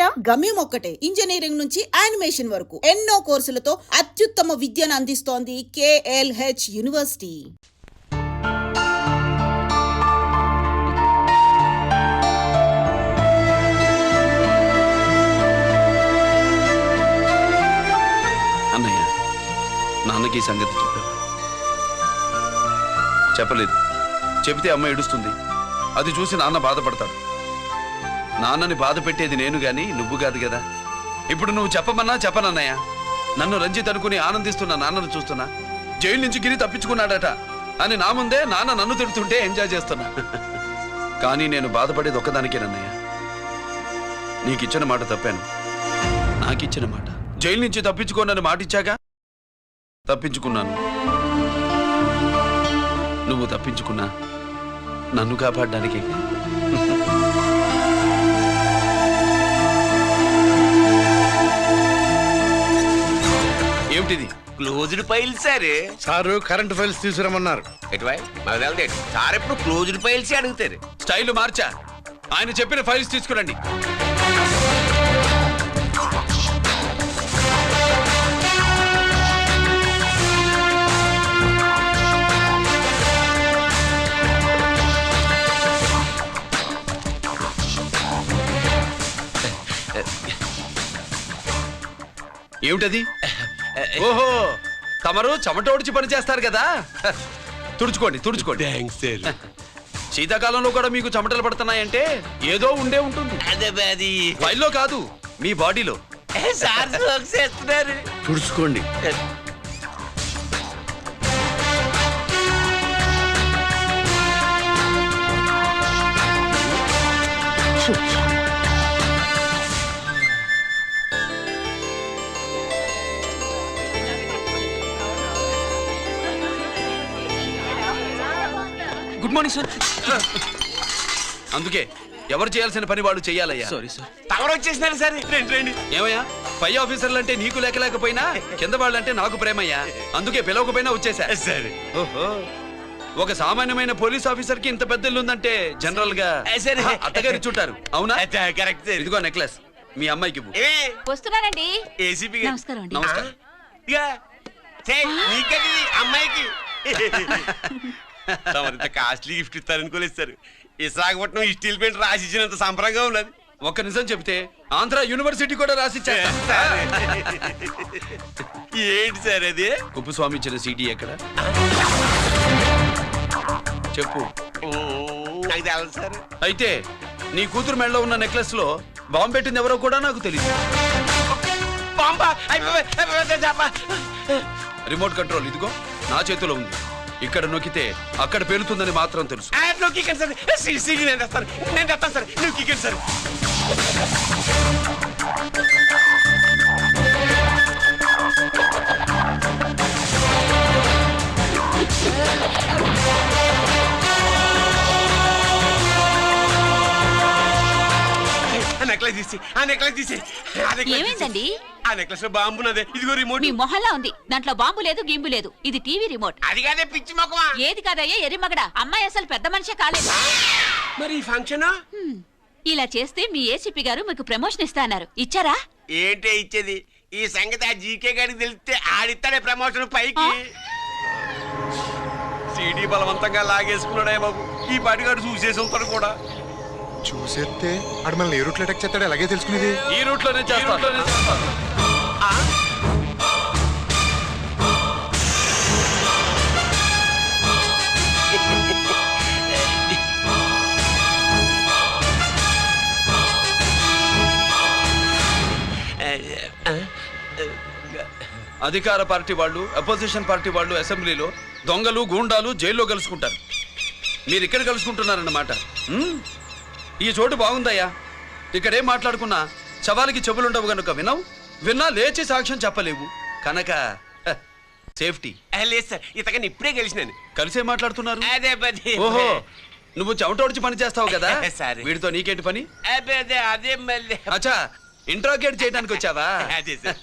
ఇంతేరా? గమ్యం ఒక్కటే, ఇంజనీరింగ్ నుంచి యానిమేషన్ వరకు ఎన్నో కోర్సులతో అత్యుత్తమ విద్యను అందిస్తోంది KLH యూనివర్సిటీ. అన్నయ్య, నాన్నకి ఈ సంగతి చెప్పావా? చెప్పలేదు. చెబితే అమ్మ ఏడుస్తుంది. అది చూసి నాన్న బాధపడతాడు. నాన్నని బాధ పెట్టేది నేను గాని నువ్వు కాదు కదా. ఇప్పుడు నువ్వు చెప్పమన్నా చెప్పనన్నయ్య. నన్ను రంజిత్ అనుకుని ఆనందిస్తున్న నాన్నను చూస్తున్నా. జైలు నుంచి గిరి తప్పించుకున్నాడట అని నా ముందే నాన్న నన్ను తిడుతుంటే ఎంజాయ్ చేస్తున్నా. కానీ నేను బాధపడేది ఒక్కదానికేనన్నయ్య. నీకిచ్చిన మాట తప్పాను. నాకిచ్చిన మాట, జైలు నుంచి తప్పించుకోనని మాటిచ్చాగా తప్పించుకున్నాను. నువ్వు తప్పించుకున్నా నన్ను కాపాడడానికి. ఏమిటిది? Closed files sir. Sir current files తీసుకురమ్మన్నారు. సార్ ఎప్పుడు క్లోజ్డ్ ఫైల్స్ అడుగుతారు. స్టైల్ మార్చా. ఆయన చెప్పిన ఫైల్స్ తీసుకురండి. ఏమిటది? ఓహో, తమరు చెమటోడ్చి పని చేస్తారు కదా. తుడుచుకోండి తుడుచుకోండి. శీతాకాలంలో కూడా మీకు చెమటలు పడుతున్నాయంటే ఏదో ఉండే ఉంటుంది. ఫైల్లో కాదు, మీ బాడీలో. తుడుచుకోండి. Good morning sir. అందుకే ఎవరు చేయాల్సిన పని వాళ్ళు చెయ్యాలయ్యా. Sorry sir. తమరు వచ్చేసినారు సార్. రండి. ఏమయ్యా, పై ఆఫీసర్లు అంటే నీకు లేకపోయినా కింద వాళ్ళంటే నాకు ప్రేమయ్యా. అందుకే పిలవకపోయినా వచ్చేసా. సరే. ఓహో, ఒక సామాన్యమైన పోలీస్ ఆఫీసర్ కి ఇంత పెద్ద ఇల్లు ఉందంటే జనరల్ గా అత్తగారి చుట్టారు. అవునా? కరెక్ట్. ఇదిగో నెక్లెస్ మీ అమ్మాయికి. వస్తున్నానండి. ఏసీపీ నమస్కారం అండి. నమస్కారం. అమ్మాయికి కాస్ట్లీ గిఫ్ట్ ఇస్తారనుకోలేదు సార్. విశాఖపట్నం స్టీల్ పెయింట్ రాసి ఇచ్చినంత సంబరంగా ఉన్నది. ఒక్క నిజం చెప్తే ఆంధ్ర యూనివర్సిటీ కూడా రాసిచ్చా. ఏంటి సార్ అది? కుప్పస్వామి ఇచ్చిన సీటీ ఎక్కడ చెప్పు. నాకు తెలదు సార్. అయితే నీ కూతురు మెడలో ఉన్న నెక్లెస్ లో బాంబు పెట్టింది ఎవరో కూడా నాకు తెలియదు. రిమోట్ కంట్రోల్ ఇదిగో నా చేతిలో ఉంది. ఇక్కడ నొక్కితే అక్కడ పేలుతుందని మాత్రం తెలుసు. సార్. ఏమైందండి? ఆ నెక్లెస్ లో బాంబు ఉన్నదే. ఇదిగో రిమోట్. మీ మొహల్లా ఉంది. దాంట్లో బాంబు లేదు, గింబు లేదు. ఇది టీవీ రిమోట్. అది కాదే పిచ్చి మొక్కమా. ఏది కాదయ్యా ఎరిమగడ. అమ్మాయి అసలు పెద్ద మనిషే కాలేదు. మరి ఈ ఫంక్షన్ ఇలా చేస్తే మీ ఏసీపీ గారు మీకు ప్రమోషన్ ఇస్తా అన్నారు. ఇచ్చారా? ఏంటే ఇచ్చేది? ఈ సంగతి ఆ జీకే గారికి తెలిస్తే ఆడిస్తాడే ప్రమోషన్ పైకి. సీడీ బలవంతంగా లాగేసుకున్నాడే బాబు. ఈ పాటిగాడు చూసేసి ఉంటాడు కూడా. చూసేస్తే అడు మనల్ని ఏ రూట్లో అటాక్ చేస్తాడు అలాగే తెలుసుకునేది. ఈ రూట్ లోనే చేస్తాను. అధికార పార్టీ వాళ్ళు, అపోజిషన్ పార్టీ వాళ్ళు అసెంబ్లీలో, దొంగలు గూండాలు జైల్లో కలుసుకుంటారు. మీరు ఇక్కడ కలుసుకుంటున్నారన్నమాట. ఈ చోటు బాగుందయ్యా. ఇక్కడేం మాట్లాడుకున్నా శవాలకి చెవులుండవు గనుక వినవు. విన్నా లేచి సాక్ష్యం చెప్పలేవు కనుక సేఫ్టీ. లేదు సార్, ఇతగాని ఇప్పుడే కలిసినాను. కలిసే మాట్లాడుతున్నారు. అదే ఓహో, నువ్వు చెమటోడ్చి పని చేస్తావు కదా. సరే. వీడితో నీకేంటి పని? అదే మళ్ళీ. అచ్చా, ఇంట్రాగేట్ చేయడానికి వచ్చావా? అదే సార్.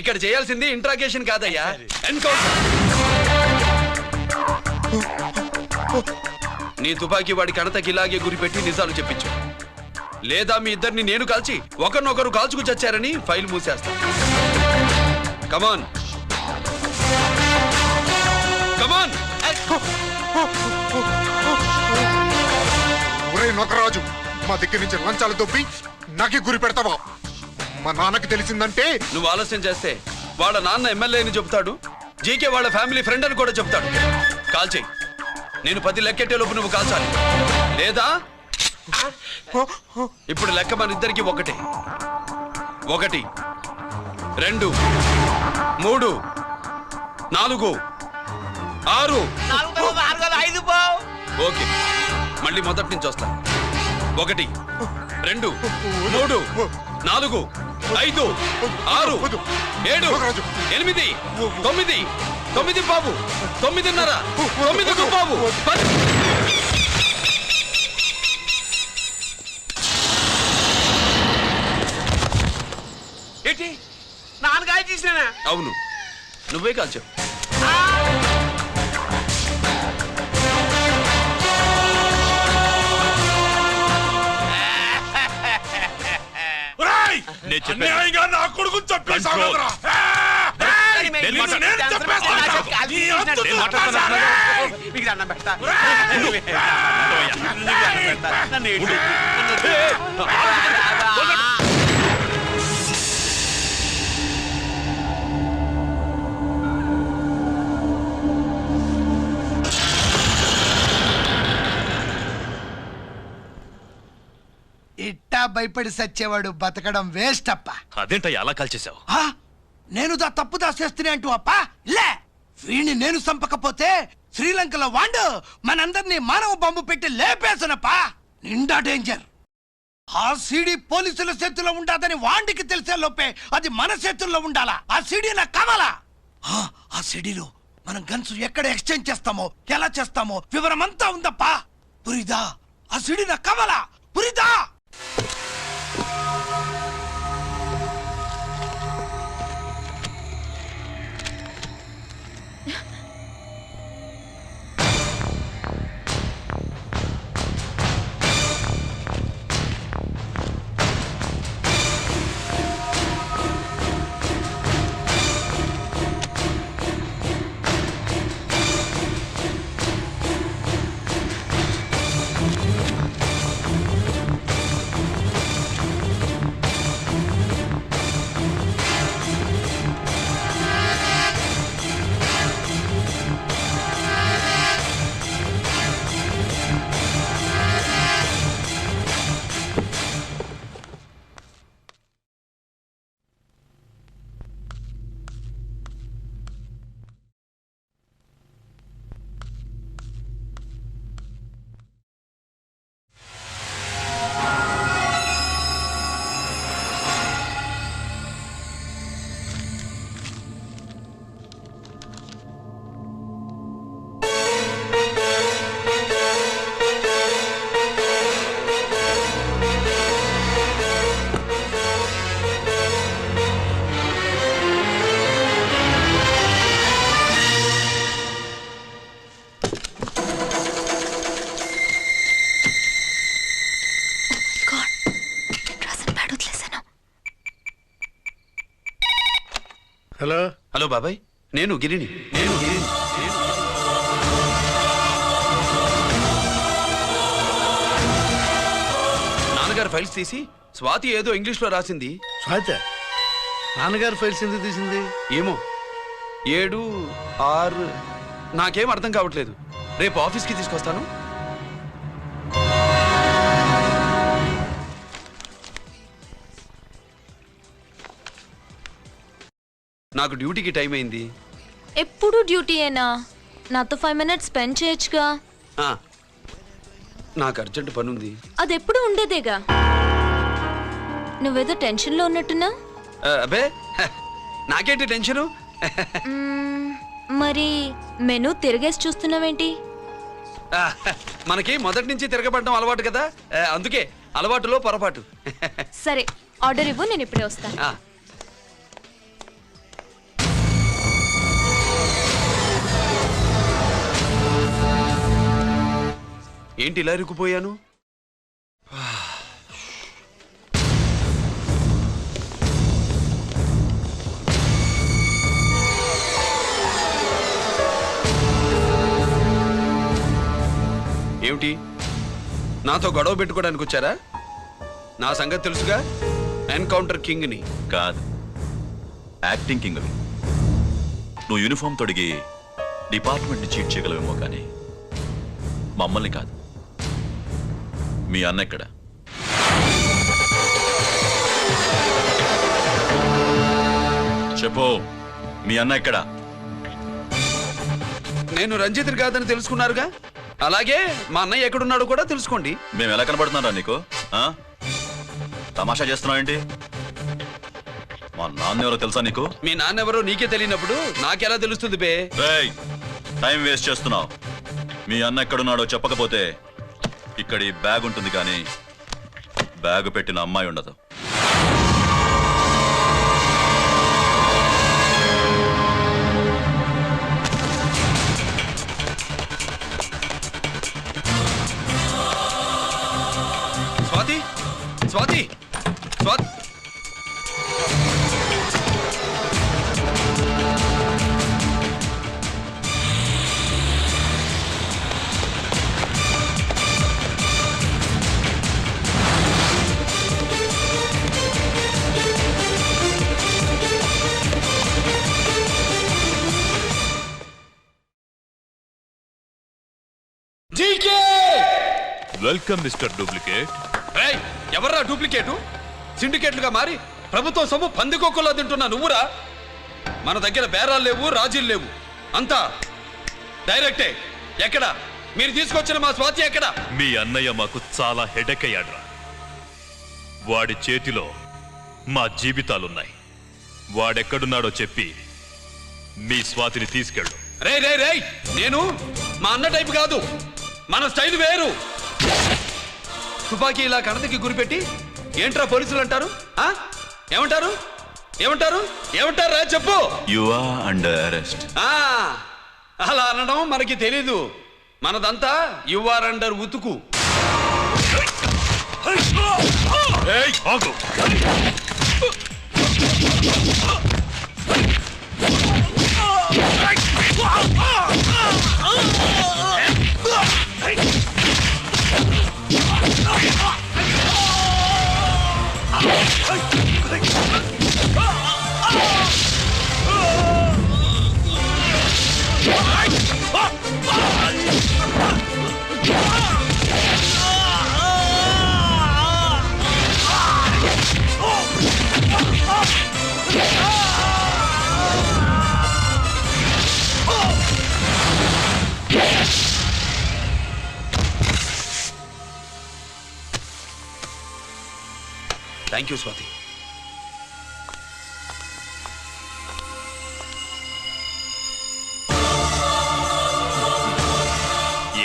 ఇక్కడ చేయాల్సింది ఇంట్రాగేషన్ కాదయ్యా, ఎన్కౌంటర్. నీ తుపాకీ వాడి కణతకి ఇలాగే గురిపెట్టి నిజాలు చెప్పించు. లేదా మీ ఇద్దరిని నేను కాల్చి ఒకరినొకరు కాల్చుకు చచ్చారని ఫైల్ మూసేస్తా. కమాన్ కమాన్. ఒరే నొకరాజు, మా దగ్గర నుంచి లంచాలు దొబ్బి నాకే గురి పెడతావా? మా నాన్నకి తెలిసిందంటే నువ్వు ఆలస్యం చేస్తే వాళ్ళ నాన్న ఎమ్మెల్యే అని చెప్తాడు, జీకే వాళ్ళ ఫ్యామిలీ ఫ్రెండ్ అని కూడా చెప్తాడు. కాల్ చేయి. నేను 10 లెక్కెట్టే లోపు నువ్వు కాల్చాలి. లేదా ఇప్పుడు లెక్క మన ఇద్దరికి 1 1 2 3 4 6. ఓకే, మళ్ళీ మొదటి నుంచి వస్తా. 1 2 3 4 5 6 7 8 9 9 బాబు 9:30 9 బాబు 10. ఏంటి నాన్నగాయ చేసినా? అవును, నువ్వే కాల్చావు. నా కొడుకు చెప్పేసావు. ఇట్టా భయపడి సచ్చేవాడు బతకడం వేస్ట్ అప్ప. అదేంటయ్యా అలా కాల్చేశావు? నేను తప్పు దాచేస్తున్నా అంటూ అప్ప లే. వీణ్ణి నేను చంపకపోతే శ్రీలంకలో వాండు మనందరినీ మానవ బాంబు పెట్టి లేపేసనప్ప. నిండా డేంజర్. ఆ సీడీ పోలీసుల చేతుల్లో ఉండాదని వాండికి తెలిసే లోపే అది మన చేతుల్లో ఉండాలా. ఆ సీడీ నాకు కావాలా. ఆ సీడీలో మనం గన్స్ ఎక్కడ ఎక్స్చేంజ్ చేస్తామో, ఎలా చేస్తామో వివరమంతా ఉందప్పా. పురిదా, ఆ సీడీ నాకు కావాలా. పురిదా. హలో హలో బాబాయ్, నేను గిరిని. నాన్నగారు ఫైల్స్ తీసి స్వాతి ఏదో ఇంగ్లీష్ లో రాసింది. స్వాతి నాన్నగారు ఫైల్స్ ఎందుకు తీసింది? ఏమో 7 6 నాకేం అర్థం కావట్లేదు. రేపు ఆఫీస్కి తీసుకొస్తాను. నాకు డ్యూటీకి టైం అయింది. ఎప్పుడు డ్యూటీయేనా? నాతో 5 minutes స్పెండ్ చేయొచ్చుగా. నాకు అర్జెంట్ పని ఉంది. అది ఎప్పుడు ఉండేదేగా. నువ్వేదో టెన్షన్లో ఉన్నట్టున్నా. అబ్బే నాకేంటి టెన్షను. మరి మెనూ తిరిగేసి చూస్తున్నావేంటి? మనకి మొదటి నుంచి తిరగబడడం అలవాటు కదా, అందుకే అలవాటులో పొరపాటు. సరే ఆర్డర్ ఇవ్వు, నేను ఇప్పుడే వస్తాను. ఏంటి ఇలా ఇరుక్కుపోయాను? ఏమిటి? నాతో గొడవ పెట్టుకోవడానికి వచ్చారా? నా సంగతి తెలుసుగా, ఎన్కౌంటర్ కింగ్ని. కాదు, యాక్టింగ్ కింగ్. నువ్వు యూనిఫామ్ తొడిగి డిపార్ట్మెంట్ని చీట్ చేయగలవేమో కానీ మమ్మల్ని కాదు. మీ అన్న ఎక్కడ? చెప్పు, మీ అన్న ఎక్కడ? నేను రంజిత్ని కాదని తెలుసుకున్నారుగా, అలాగే మా అన్నయ్య ఎక్కడున్నాడో కూడా తెలుసుకోండి. మేము ఎలా కనబడుతున్నారా నీకు? తమాషా చేస్తున్నావు ఏంటి? మా నాన్న ఎవరో తెలుసా నీకు? మీ నాన్నెవరో నీకే తెలియనప్పుడు నాకెలా తెలుస్తుంది బే? రేయ్, టైం వేస్ట్ చేస్తున్నావు. మీ అన్న ఎక్కడున్నాడో చెప్పకపోతే ఇక్కడ ఈ బ్యాగ్ ఉంటుంది కానీ బ్యాగ్ పెట్టిన అమ్మాయి ఉండదు. Swathi, Swathi, Swathi. Welcome mister duplicate. ఎవర్రా డూప్లికేటు? సిండికేట్లుగా మారి ప్రభుత్వం సొమ్ము పందికొక్కులా తింటున్నా నువ్వురా? మన దగ్గర బేరాలు లేవు, రాజీలు లేవు, అంతా డైరెక్టే. ఎక్కడ మీరు తీసుకొచ్చిన మా స్వాతి ఎక్కడ? మీ అన్నయ్య మాకు చాలా హెడెక్ అయ్యాడ్రా. వాడి చేతిలో మా జీవితాలున్నాయి. వాడెక్కడున్నాడో చెప్పి మీ స్వాతిని తీసుకెళ్ళు. రే రే రే, నేను మా అన్న టైపు కాదు, మన స్టైల్ వేరు. తుపాకీ ఇలా కణతకి గురిపెట్టి ఏంట్రా పోలీసులు అంటారు? ఏమంటారు? ఏమంటారు? ఏమంటారా చెప్పు. You are under arrest. అలా అనడం మనకి తెలీదు. మనదంతా యు ఆర్ అండర్ ఉతుకు. Thank you Swathi.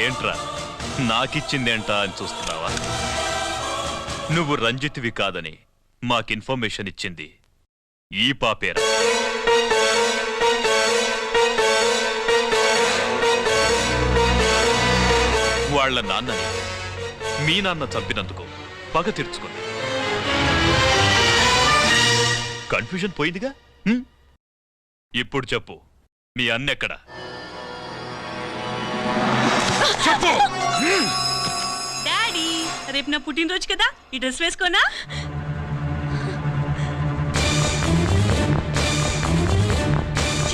ఏంట్రా నాకిచ్చిందేంటా అని చూస్తున్నావా? నువ్వు రంజిత్వి కాదని మాకు ఇన్ఫర్మేషన్ ఇచ్చింది ఈ పాపేరా. వాళ్ళ నాన్నని మీ నాన్న చంపినందుకు పగ తీర్చుకుంది. కన్ఫ్యూజన్ పోయిందిగా. ఇప్పుడు చెప్పు, మీ అన్నెక్కడ? చెప్పు. డాడీ, రేపు నా పుట్టినరోజు కదా, ఈ డ్రెస్ వేసుకోనా?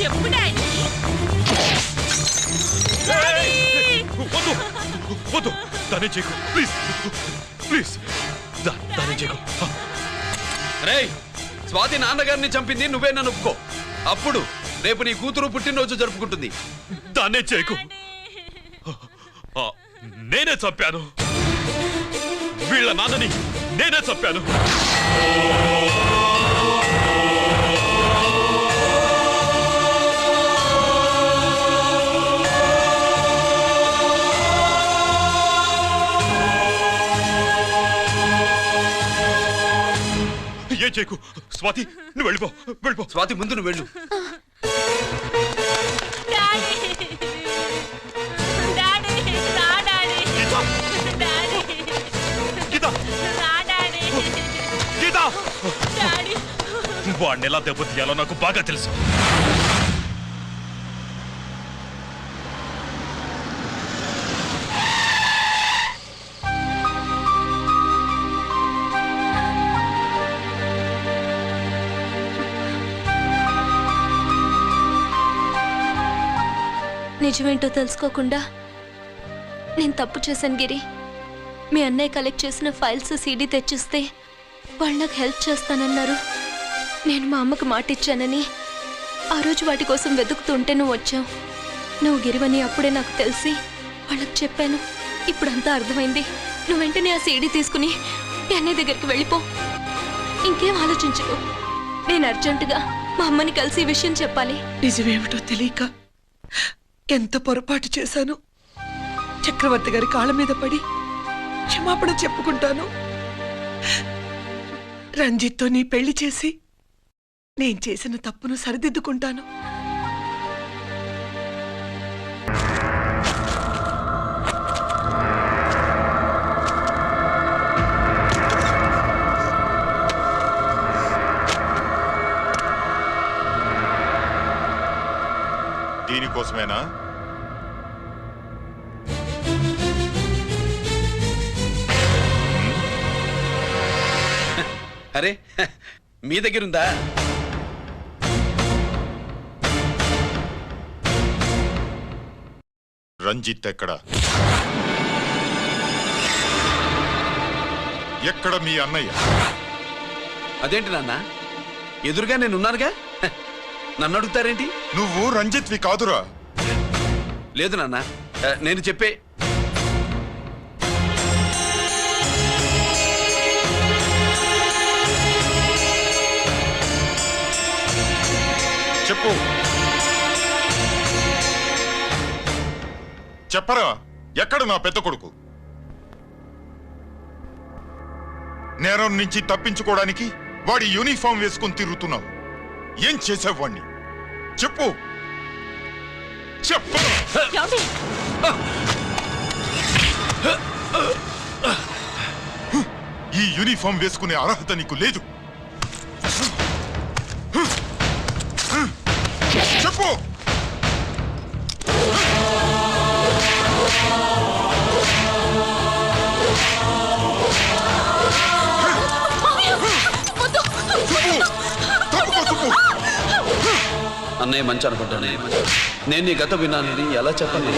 చెప్పు డాడీ. వద్దు, దానే చేయకు ప్లీజ్, ప్లీజ్ దానే చేయకు. రేయ్, స్వాతి నాన్నగారిని చంపింది నువ్వేనని ఒప్పుకో. అప్పుడు రేపు నీ కూతురు పుట్టినరోజు జరుపుకుంటుంది. దాన్నే చేయకు. నేనే చంపాను, వీళ్ళ నాన్నని నేనే చంపాను. ఏం చేయకు స్వాతి, నువ్వు వెళ్ళిపో, వెళ్ళిపో. స్వాతి ముందు నువ్వు వెళ్ళు. వాడిని ఎలా దెబ్బతీయాలో నాకు బాగా తెలుసు. నిజమేంటో తెలుసుకోకుండా నేను తప్పు చేశాను గిరి. మీ అన్నయ్య కలెక్ట్ చేసిన ఫైల్స్ సీడీ తెచ్చిస్తే వాళ్ళు నాకు హెల్ప్ చేస్తానన్నారు. నేను మా అమ్మకు మాట ఇచ్చానని ఆ రోజు వాటి కోసం వెతుకుతుంటే నువ్వు వచ్చావు. నువ్వు గిరివని అప్పుడే నాకు తెలిసి వాళ్ళకి చెప్పాను. ఇప్పుడంతా అర్థమైంది. నువ్వు వెంటనే ఆ సీడీ తీసుకుని మీ అన్నయ్య దగ్గరికి వెళ్ళిపో. ఇంకేం ఆలోచించుకో. నేను అర్జెంటుగా మా అమ్మని కలిసి ఈ విషయం చెప్పాలి. నిజమేమిటో తెలియక ఎంత పొరపాటు చేశాను. చక్రవర్తి గారి కాళ్ళ మీద పడి క్షమాపణ చెప్పుకుంటాను. రంజిత్తో నీ పెళ్లి చేసి నేను చేసిన తప్పును సరిదిద్దుకుంటాను. దీనికోసమేనా? అరే మీ దగ్గర ఉందా? రంజిత్ ఎక్కడ? ఎక్కడ మీ అన్నయ్య? అదేంటి నాన్న, ఎదురుగా నేనున్నానుగా, నన్ను అడుగుతారేంటి? నువ్వు రంజిత్వి కాదురా. లేదు నాన్న, నేను చెప్పే చెప్పు. చెప్పరా, ఎక్కడ నా పెద్ద కొడుకు? నేరం నుంచి తప్పించుకోవడానికి వాడి యూనిఫామ్ వేసుకుని తిరుగుతున్నావు. ఏం చేసావు వాణ్ణి? చెప్పు చెప్పు. ఈ యూనిఫామ్ వేసుకునే అర్హత నీకు లేదు. చెప్పు. అన్నయ్య మంచి అనుకుంటానే. నేను నీ గత విన్నానని ఎలా చెప్పను?